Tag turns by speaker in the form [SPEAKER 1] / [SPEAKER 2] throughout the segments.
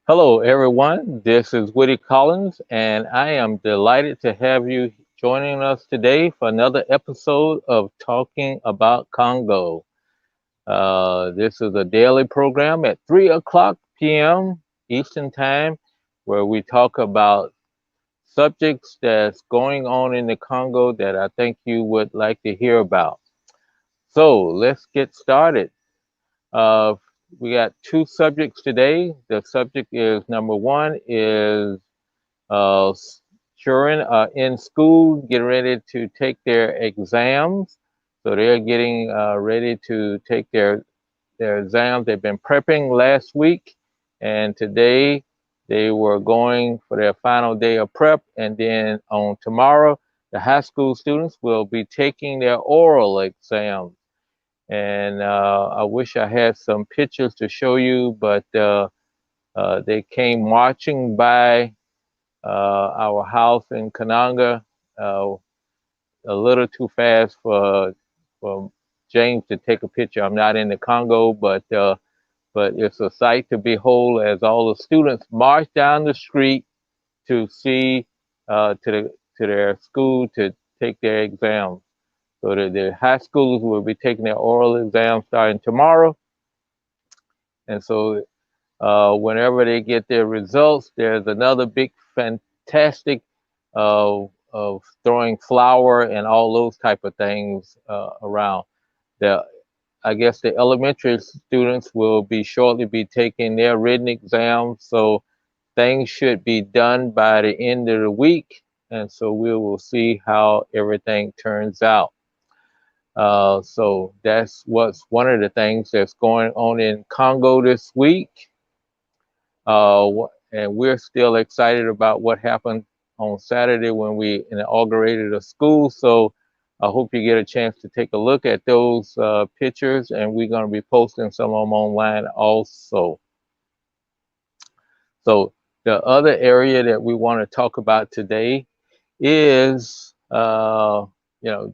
[SPEAKER 1] Hello, everyone. This is Woody Collins, and I am delighted to have you joining us today for another episode of Talking About Congo. This is a daily program at 3 o'clock p.m. Eastern Time, where we talk about subjects that's going on in the Congo that I think you would like to hear about. So let's get started. Uh, we got two subjects today. The subject is number one is uh, children are in school, getting ready to take their exams. So they're getting ready to take their exams. They've been prepping last week, and today they were going for their final day of prep. And then on tomorrow, the high school students will be taking their oral exams. And I wish I had some pictures to show you, but they came marching by our house in Kananga, uh, a little too fast for James to take a picture. I'm not in the Congo, but it's a sight to behold as all the students march down the street to see to their school to take their exams. So the high schoolers will be taking their oral exams starting tomorrow, and so whenever they get their results, there's another big fantastic of throwing flour and all those type of things around. The I guess the elementary students will be shortly be taking their written exams, so things should be done by the end of the week, and so we will see how everything turns out. So that's what's one of the things that's going on in Congo this week. And we're still excited about what happened on Saturday when we inaugurated a school. So I hope you get a chance to take a look at those pictures, and we're going to be posting some of them online also. So the other area that we want to talk about today is,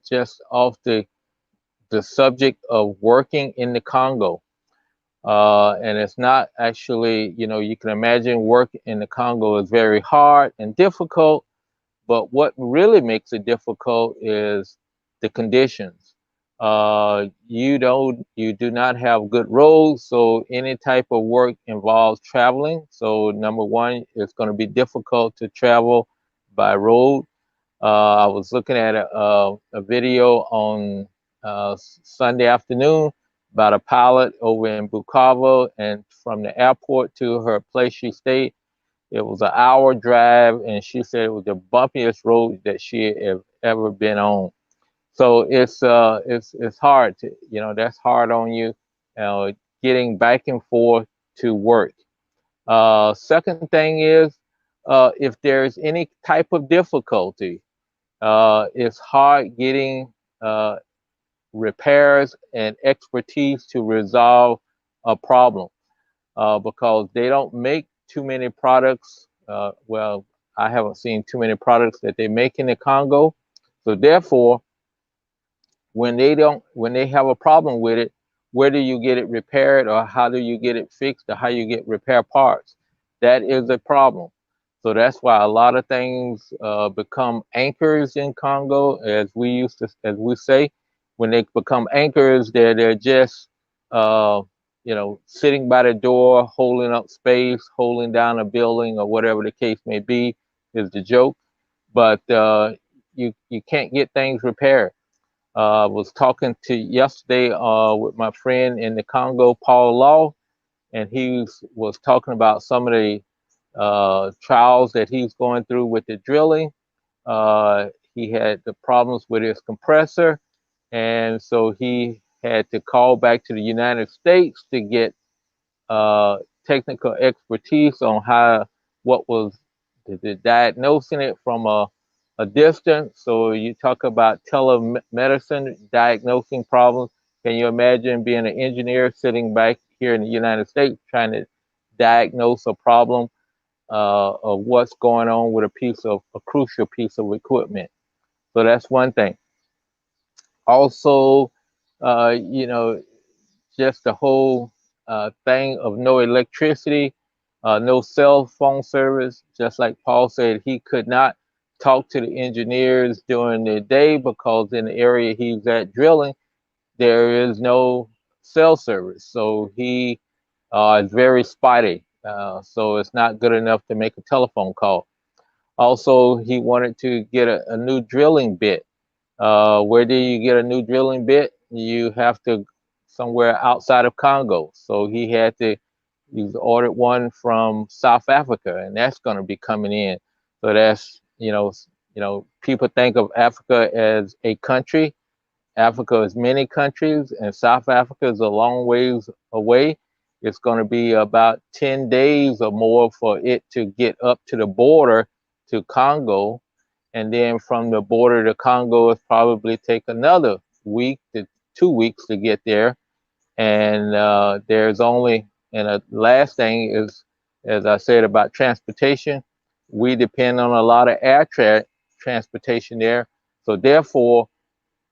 [SPEAKER 1] just off the subject of working in the Congo. And it's not actually, you can imagine work in the Congo is very hard and difficult, but what really makes it difficult is the conditions. You do not have good roads, so any type of work involves traveling. So number one, it's going to be difficult to travel by road. I was looking at a video on Sunday afternoon about a pilot over in Bukavu, and from the airport to her place she stayed, it was an hour drive, and she said it was the bumpiest road that she had ever been on. So it's hard to, that's hard on you, getting back and forth to work. Second thing is, if there's any type of difficulty, it's hard getting uh, repairs and expertise to resolve a problem because they don't make too many products. Well, I haven't seen too many products that they make in the Congo. So therefore, when they have a problem with it, where do you get it repaired, or how do you get it fixed, or how you get repair parts? That is a problem. So that's why a lot of things become anchors in Congo, as we say. When they become anchors, they're just uh, sitting by the door, holding up space, holding down a building, or whatever the case may be, is the joke. But you can't get things repaired. Was talking to yesterday with my friend in the Congo, Paul Law, and was talking about some of the trials that he's going through with the drilling. He had the problems with his compressor, and so he had to call back to the United States to get uh, technical expertise on what was the diagnosing it from a distance. So you talk about telemedicine, diagnosing problems. Can you imagine being an engineer sitting back here in the United States trying to diagnose a problem of what's going on with a crucial piece of equipment? So that's one thing. Also, uh, you know, just the whole thing of no electricity. no cell phone service. Just like Paul said, he could not talk to the engineers during the day because in the area he's at drilling, there is no cell service. So he is very spotty. So it's not good enough to make a telephone call. Also, he wanted to get a new drilling bit. Where do you get a new drilling bit? You have to somewhere outside of Congo. So he's ordered one from South Africa, and that's going to be coming in. So that's, people think of Africa as a country. Africa is many countries, and South Africa is a long ways away. It's going to be about 10 days or more for it to get up to the border to Congo. And then from the border to Congo, it's probably take another week to 2 weeks to get there. And the last thing is, as I said about transportation, we depend on a lot of transportation there. So therefore,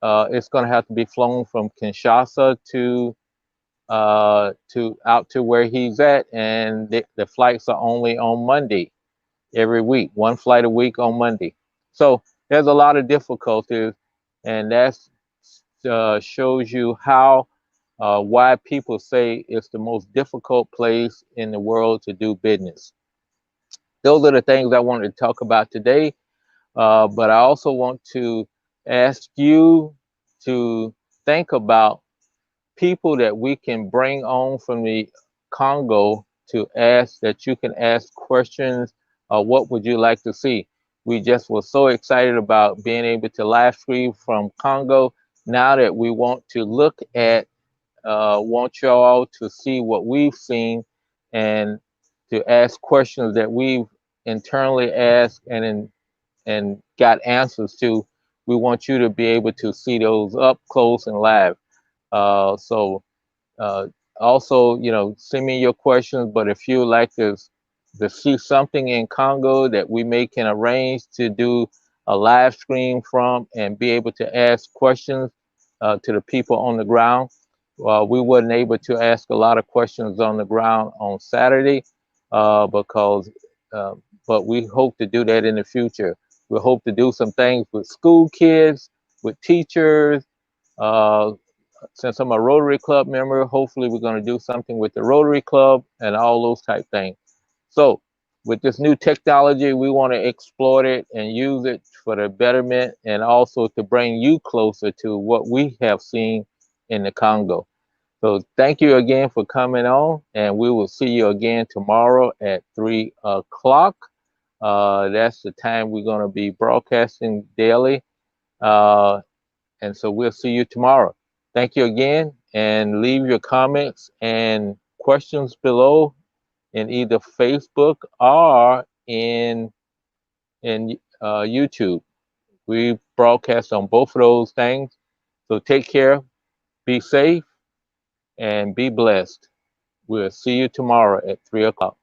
[SPEAKER 1] it's going to have to be flown from Kinshasa to out to where he's at, and the flights are only on Monday every week, one flight a week on Monday. So there's a lot of difficulties, and that shows you how why people say it's the most difficult place in the world to do business. Those are the things I wanted to talk about today. But I also want to ask you to think about people that we can bring on from the Congo to ask that you can ask questions. What would you like to see? We just were so excited about being able to live stream from Congo. Now that we want to look at, want y'all to see what we've seen and to ask questions that we've internally asked and got answers to. We want you to be able to see those up close and live. So uh, also, send me your questions. But if you like to see something in Congo that we may can arrange to do a live stream from and be able to ask questions to the people on the ground. We wasn't able to ask a lot of questions on the ground on Saturday because, uh, but we hope to do that in the future. We hope to do some things with school kids, with teachers, uh, since I'm a Rotary Club member, hopefully we're going to do something with the Rotary Club and all those type things. So with this new technology, we want to exploit it and use it for the betterment and also to bring you closer to what we have seen in the Congo. So thank you again for coming on, and we will see you again tomorrow at 3 o'clock. That's the time we're going to be broadcasting daily. Uh, and so we'll see you tomorrow. Thank you again, and leave your comments and questions below in either Facebook or in YouTube. We broadcast on both of those things. So take care, be safe, and be blessed. We'll see you tomorrow at 3 o'clock.